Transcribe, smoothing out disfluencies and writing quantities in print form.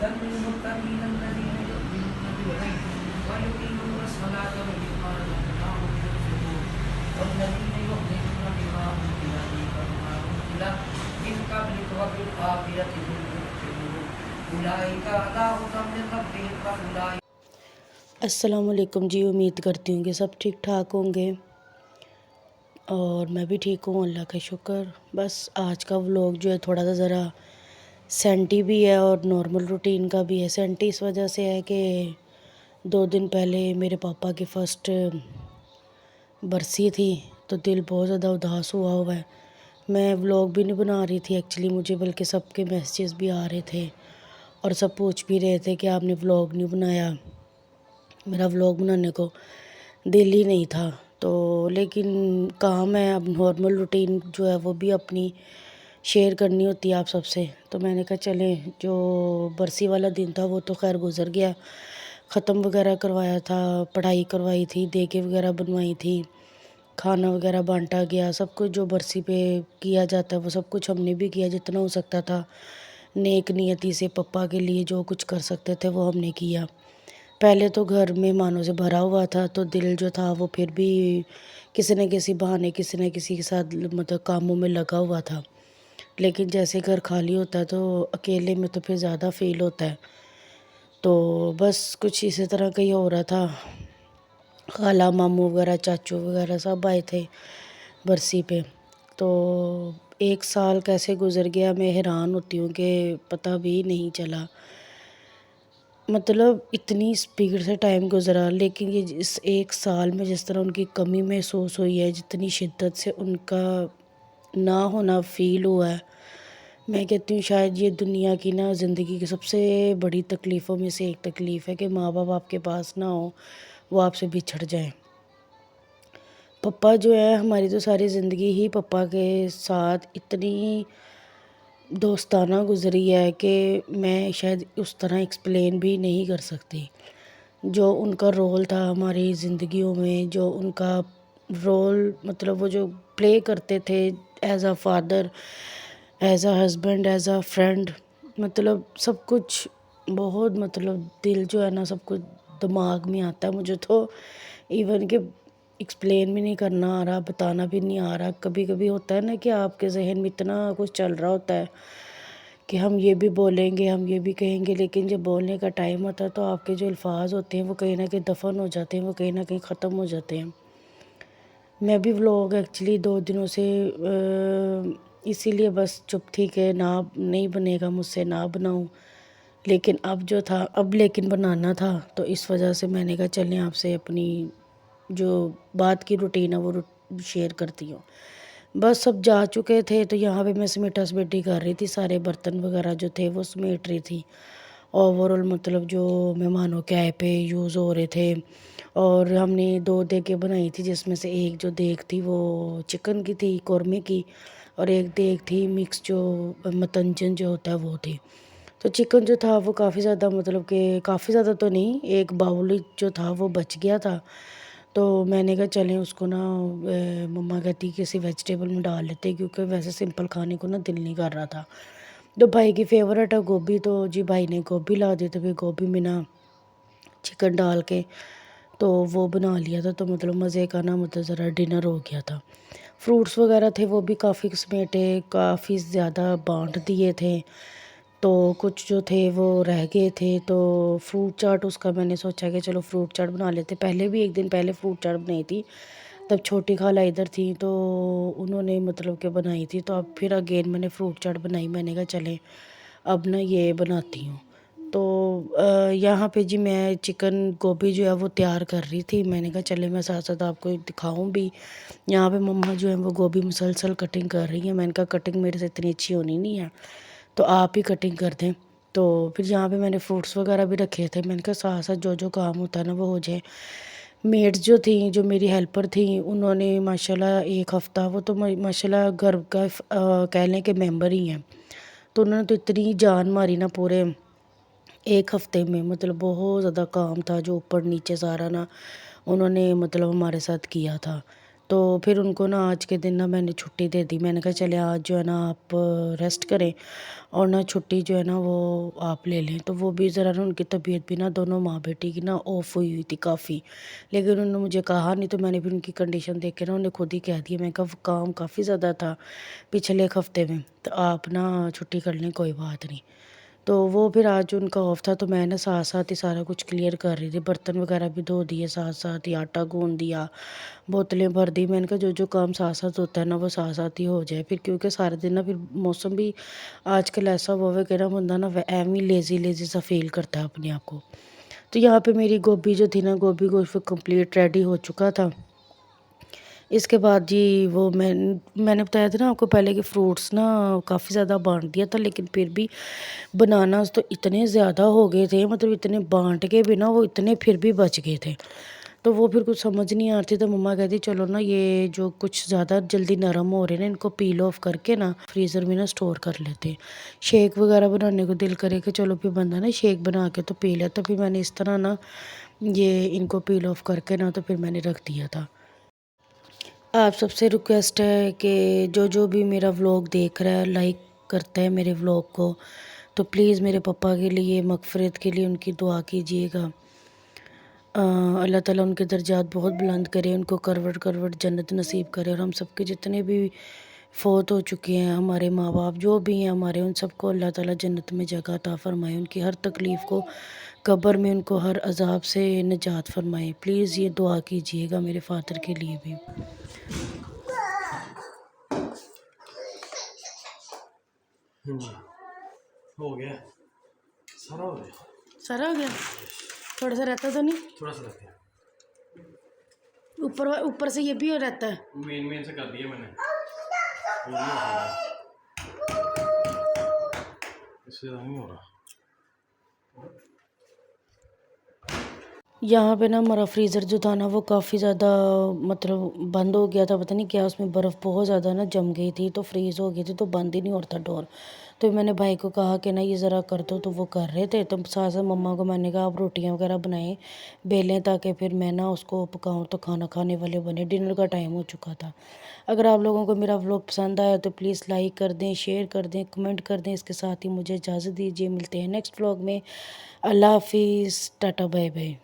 للمتقين الذين يؤمنون بالغيب ويقيمون الصلاة ومما رزقناهم ينفقون والذين يؤمنون بما أنزل إليك وما أنزل من قبلك وبالآخرة هم يوقنون أولئك على هدى من ربهم وأولئك. السلام علیکم جی، امید کرتی ہوں کہ سب ٹھیک ٹھاک ہوں گے اور میں بھی ٹھیک ہوں، اللہ کا شکر۔ بس آج کا ولاگ جو ہے تھوڑا سا ذرا سینٹی بھی ہے اور نارمل روٹین کا بھی ہے۔ سینٹی اس وجہ سے ہے کہ 2 دن پہلے میرے پاپا کی فرسٹ برسی تھی تو دل بہت زیادہ اداس ہوا ہے۔ میں ولاگ بھی نہیں بنا رہی تھی ایکچولی مجھے، بلکہ سب کے میسیجز بھی آ رہے تھے اور سب پوچھ بھی رہے تھے کہ آپ نے ولاگ نہیں بنایا۔ میرا ولاگ بنانے کو دل ہی نہیں تھا، تو لیکن کام ہے، اب نارمل روٹین جو ہے وہ بھی اپنی شیئر کرنی ہوتی ہے آپ سب سے۔ تو میں نے کہا چلیں، جو برسی والا دن تھا وہ تو خیر گزر گیا، ختم وغیرہ کروایا تھا، پڑھائی کروائی تھی، دیگیں وغیرہ بنوائی تھی، کھانا وغیرہ بانٹا گیا، سب کچھ جو برسی پہ کیا جاتا ہے وہ سب کچھ ہم نے بھی کیا، جتنا ہو سکتا تھا نیک نیتی سے پپا کے لیے جو کچھ کر سکتے تھے وہ ہم نے کیا۔ پہلے تو گھر مہمانوں سے بھرا ہوا تھا تو دل جو تھا وہ پھر بھی کسی نہ کسی بہانے کسی نہ کسی کے ساتھ مطلب کاموں میں لگا ہوا تھا، لیکن جیسے گھر خالی ہوتا ہے تو اکیلے میں تو پھر زیادہ فیل ہوتا ہے۔ تو بس کچھ اسی طرح کا ہی ہو رہا تھا، خالہ ماموں وغیرہ چاچو وغیرہ سب آئے تھے برسی پہ۔ تو 1 سال کیسے گزر گیا میں حیران ہوتی ہوں کہ پتہ بھی نہیں چلا، مطلب اتنی اسپیڈ سے ٹائم گزرا، لیکن یہ اس 1 سال میں جس طرح ان کی کمی محسوس ہوئی ہے، جتنی شدت سے ان کا نہ ہونا فیل ہوا ہے، میں کہتی ہوں شاید یہ دنیا کی زندگی کی سب سے بڑی تکلیفوں میں سے ایک تکلیف ہے کہ ماں باپ آپ کے پاس نہ ہو، وہ آپ سے بچھڑ جائیں۔ پپا جو ہے، ہماری تو ساری زندگی ہی پپا کے ساتھ اتنی دوستانہ گزری ہے کہ میں شاید اس طرح ایکسپلین بھی نہیں کر سکتی۔ جو ان کا رول تھا ہماری زندگیوں میں، جو ان کا رول مطلب وہ جو پلے کرتے تھے as a father, as a husband, as a friend, مطلب سب کچھ بہت مطلب دل جو ہے سب کچھ دماغ میں آتا ہے مجھے تو، ایون کہ ایکسپلین بھی نہیں کرنا آ رہا، بتانا بھی نہیں آ رہا۔ کبھی کبھی ہوتا ہے کہ آپ کے ذہن میں اتنا کچھ چل رہا ہوتا ہے کہ ہم یہ بھی بولیں گے، ہم یہ بھی کہیں گے، لیکن جب بولنے کا ٹائم ہوتا ہے تو آپ کے جو الفاظ ہوتے ہیں وہ کہیں نہ کہیں دفن ہو جاتے ہیں، وہ کہیں نہ کہیں ختم ہو جاتے ہیں۔ میں بھی ولاگ ایکچولی 2 دنوں سے اسی لیے بس چپ تھی کہ نہیں بنے گا مجھ سے، نہ بناؤں، لیکن اب جو تھا لیکن بنانا تھا، تو اس وجہ سے میں نے کہا چلیں آپ سے اپنی جو بات کی روٹین ہے وہ شیئر کرتی ہوں۔ بس سب جا چکے تھے تو یہاں پہ میں سمیٹا سمیٹی کر رہی تھی، سارے برتن وغیرہ جو تھے وہ سمیٹ رہی تھی، اوور آل مطلب جو مہمانوں کے آئے پہ یوز ہو رہے تھے۔ اور ہم نے 2 دیگیں بنائی تھی، جس میں سے ایک جو دیگ تھی وہ چکن کی تھی، قورمے کی، اور ایک دیگ تھی مکس جو متنجن جو ہوتا ہے وہ تھی۔ تو چکن جو تھا وہ کافی زیادہ مطلب کہ کافی زیادہ تو نہیں، ایک باؤل جو تھا وہ بچ گیا تھا، تو میں نے کہا چلیں اس کو مما کہتی کسی ویجیٹیبل میں ڈال لیتے، کیونکہ ویسے سمپل کھانے کو دل نہیں کر رہا تھا۔ تو بھائی کی فیورٹ ہے گوبھی، تو جی بھائی نے گوبھی لا دی، تو پھر گوبھی میں چکن ڈال کے تو وہ بنا لیا تھا، تو مطلب مزے کا مطلب ذرا ڈنر ہو گیا تھا۔ فروٹس وغیرہ تھے وہ بھی کافی سمیٹے، کافی زیادہ بانٹ دیے تھے، تو کچھ جو تھے وہ رہ گئے تھے، تو فروٹ چاٹ اس کا میں نے سوچا کہ چلو فروٹ چاٹ بنا لیتے۔ پہلے بھی 1 دن پہلے فروٹ چاٹ بنائی تھی، تب چھوٹی خالہ ادھر تھی تو انہوں نے مطلب کہ بنائی تھی، تو اب پھر اگین میں نے فروٹ چاٹ بنائی۔ میں نے کہا چلیں اب یہ بناتی ہوں۔ تو یہاں پہ جی میں چکن گوبھی جو ہے وہ تیار کر رہی تھی، میں نے کہا چلے میں ساتھ ساتھ آپ کو دکھاؤں بھی۔ یہاں پہ مما جو ہے وہ گوبھی مسلسل کٹنگ کر رہی ہیں، میں نے کہا کٹنگ میرے سے اتنی اچھی ہونی نہیں ہے تو آپ ہی کٹنگ کر دیں۔ تو پھر یہاں پہ میں نے فروٹس وغیرہ بھی رکھے تھے، میں نے کہا ساتھ ساتھ جو کام ہوتا ہے وہ ہو جائے۔ میڈس جو تھیں، جو میری ہیلپر تھیں، انہوں نے ماشاءاللہ 1 ہفتہ، وہ تو ماشاءاللہ گھر کا کہہ لیں کہ ممبر ہی ہیں، تو انہوں نے تو اتنی جان ماری پورے 1 ہفتے میں، مطلب بہت زیادہ کام تھا جو اوپر نیچے سارا انہوں نے مطلب ہمارے ساتھ کیا تھا۔ تو پھر ان کو نا آج کے دن نا میں نے چھٹی دے دی. میں نے کہا چلے آج جو ہے نا آپ ریسٹ کریں اور نا چھٹی جو ہے نا وہ آپ لے لیں. تو وہ بھی ذرا نا ان کی طبیعت بھی نا دونوں ماں بیٹی کی نا آف ہوئی تھی کافی، لیکن انہوں نے مجھے کہا نہیں، تو میں نے بھی ان کی کنڈیشن دیکھ کے نا انہیں خود ہی کہہ دیا. میں کہا کام کافی زیادہ تھا پچھلے ایک ہفتے میں، تو آپ نا چھٹی کر لیں، کوئی بات نہیں. تو وہ پھر آج ان کا آف تھا، تو میں نا ساتھ ساتھ ہی سارا کچھ کلیئر کر رہی تھی. برتن وغیرہ بھی دھو دیے، ساتھ ساتھ ہی آٹا گوندھ دیا، بوتلیں بھر دی. میں نے کہا جو کام ساتھ ساتھ ہوتا ہے نا وہ ساتھ ساتھ ہی ہو جائے پھر، کیونکہ سارے دن نا پھر موسم بھی آج کل ایسا ہوا ہے کہ نا بندہ نا ایم ہی لیزی لیزی سا فیل کرتا ہے اپنے آپ کو. تو یہاں پہ میری گوبھی جو تھی نا، گوبھی گوشت کمپلیٹ ریڈی ہو چکا تھا. اس کے بعد جی وہ میں نے بتایا تھا نا آپ کو پہلے کہ فروٹس نا کافی زیادہ بانٹ دیا تھا، لیکن پھر بھی بناناز تو اتنے زیادہ ہو گئے تھے، مطلب اتنے بانٹ کے بھی نا وہ اتنے پھر بھی بچ گئے تھے. تو وہ پھر کچھ سمجھ نہیں آتی، تو مما کہتی چلو نا یہ جو کچھ زیادہ جلدی نرم ہو رہے ہیں نا، ان کو پیل آف کر کے نا فریزر میں نا اسٹور کر لیتے ہیں. شیک وغیرہ بنانے کو دل کرے کہ چلو پھر بندہ نا شیک بنا کے تو پی لے. تو پھر میں نے اس طرح نا یہ ان کو پیل آف کر کے نا تو پھر میں نے رکھ دیا تھا. آپ سب سے ریکویسٹ ہے کہ جو بھی میرا ولاگ دیکھ رہا ہے، لائک کرتا ہے میرے ولاگ کو، تو پلیز میرے پپا کے لیے مغفرت کے لیے ان کی دعا کیجیے گا. اللہ تعالیٰ ان کے درجات بہت بلند کرے، ان کو کروٹ کروٹ جنت نصیب کرے، اور ہم سب کے جتنے بھی فوت ہو چکے ہیں، ہمارے ماں باپ جو بھی ہیں ہمارے، ان سب کو اللہ تعالیٰ جنت میں جگہ عطا فرمائے. ان کی ہر تکلیف کو، قبر میں ان کو ہر عذاب سے نجات فرمائے. پلیز یہ دعا کیجیے گا میرے فادر کے لیے بھی. ہو گیا سارا، ہو گیا سارا ہو گیا، تھوڑا سا رہتا تو نہیں؟ تھوڑا سا رکھتے ہیں. اوپر سے یہ بھی رہتا ہے. مین سے کر دیا میں نے، وہ نہیں ہو رہا اس سے نہیں ہو رہا. یہاں پہ نا ہمارا فریزر جو تھا نا وہ کافی زیادہ مطلب بند ہو گیا تھا، پتہ نہیں کیا اس میں برف بہت زیادہ نا جم گئی تھی، تو فریز ہو گئی تھی، تو بند ہی نہیں ہوتا ڈور. تو میں نے بھائی کو کہا کہ نا یہ ذرا کر دو، تو وہ کر رہے تھے. تو ساتھ ساتھ مما کو میں نے کہا آپ روٹیاں وغیرہ بنائیں، بیلیں، تاکہ پھر میں نا اس کو پکاؤں تو کھانا کھانے والے بنے. ڈنر کا ٹائم ہو چکا تھا. اگر آپ لوگوں کو میرا ولاگ پسند آیا تو پلیز لائک کر دیں، شیئر کر دیں، کمنٹ کر دیں. اس کے ساتھ ہی مجھے اجازت دیجیے، ملتے ہیں نیکسٹ ولاگ میں. اللہ حافظ، ٹاٹا، بائے بائے.